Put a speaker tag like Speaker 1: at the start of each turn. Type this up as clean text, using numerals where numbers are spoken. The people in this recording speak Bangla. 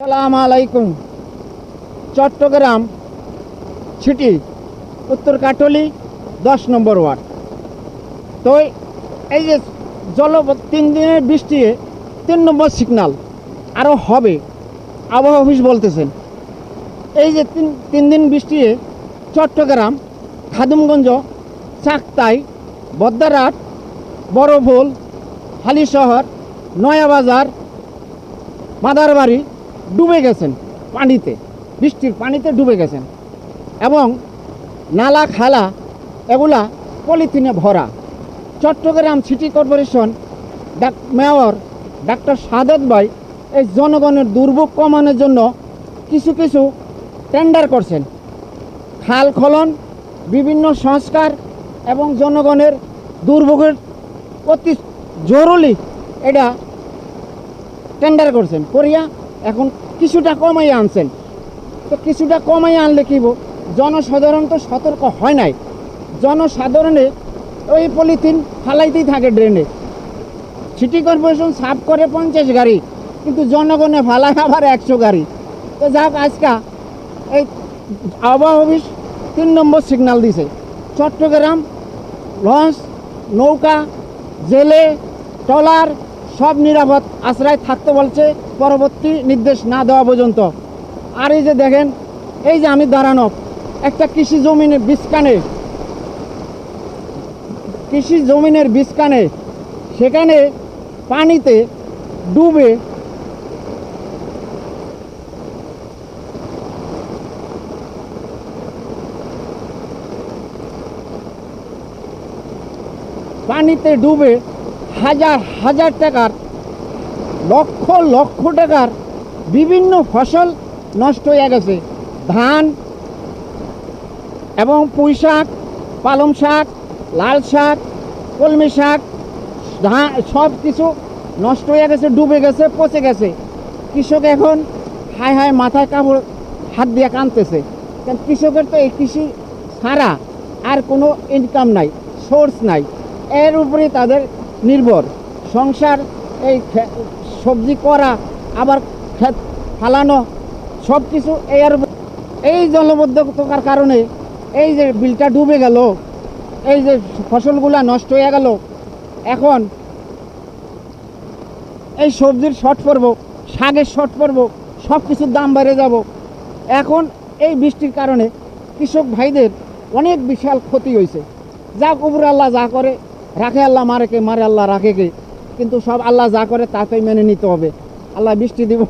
Speaker 1: আসসালামু আলাইকুম। চট্টগ্রাম সিটি উত্তর কাটলি 10 নম্বর ওয়ার্ড। তো এই যে 3 দিনের বৃষ্টি 3 নম্বর সিগনাল আরও হবে, আবহাওয়া অফিস বলতেছেন। এই যে তিন দিন বৃষ্টি চট্টগ্রাম, খাদিমগঞ্জ, চাকতাই, বদ্দারহাট, বড়ভুল, হালিশহর, নয়াবাজার, মাদারবাড়ি ডুবে গেছেন পানিতে, বৃষ্টির পানিতে ডুবে গেছেন এবং নালা খালা এগুলা পলিথিনে ভরা। Chittagong city corporation mayor doctor Sadet ভাই এই জনগণের দুর্ভোগ কমানোর জন্য কিছু কিছু টেন্ডার করছেন, খাল খনন, বিভিন্ন সংস্কার এবং জনগণের দুর্ভোগের অতি জরুরি এটা টেন্ডার করছেন করিয়া এখন কিছুটা কমাই আনছেন। তো কিছুটা কমাই আনলে কি জনসাধারণ তো সতর্ক হয় নাই, জনসাধারণে ওই পলিথিন ফালাইতেই থাকে ড্রেনে। সিটি কর্পোরেশন সাফ করে 50 গাড়ি, কিন্তু জনগণে ফালায় আবার 100 গাড়ি। তো যাক, আজকা এই আবহাওয়া অফিস 3 নম্বর সিগন্যাল দিছে, চট্টগ্রাম লঞ্চ, নৌকা, জেলে, ট্রলার সব নিরাপদ আশ্রয় থাকতে বলছে পরবর্তী নির্দেশ না দেওয়া পর্যন্ত। আর এই যে দেখেন, এই যে আমি দাঁড়ানো একটা কৃষি জমিনের বিস্কানে সেখানে পানিতে ডুবে হাজার হাজার টাকার, লক্ষ লক্ষ টাকার বিভিন্ন ফসল নষ্ট হয়ে গেছে। ধান এবং পুঁই শাক, পালং শাক, লাল শাক, কলমি শাক, সব কিছু নষ্ট হয়ে গেছে, ডুবে গেছে, পচে গেছে। কৃষক এখন হায় হায় মাথায় কাপড় হাত দিয়ে কাঁদতেছে, কারণ কৃষকের তো এই কৃষি ছাড়া আর কোনো ইনকাম নাই, সোর্স নাই, এর উপরে তাদের নির্ভর সংসার। এই সবজি করা, আবার ক্ষেত ফালানো, সব কিছু এই জলবদ্ধতার কারণে এই যে বিলটা ডুবে গেল, এই যে ফসলগুলা নষ্ট হয়ে গেল। এখন এই সবজির শর্ট পড়ব, শাকের শর্ট পড়ব, সব কিছুর দাম বেড়ে যাব। এখন এই বৃষ্টির কারণে কৃষক ভাইদের অনেক বিশাল ক্ষতি হয়েছে। যা কবুর আল্লাহ যা করে রাখে, আল্লাহ মারে আল্লাহ রাখে কে, কিন্তু সব আল্লাহ যা করে তাকেই মেনে নিতে হবে। আল্লাহ বৃষ্টি দিব।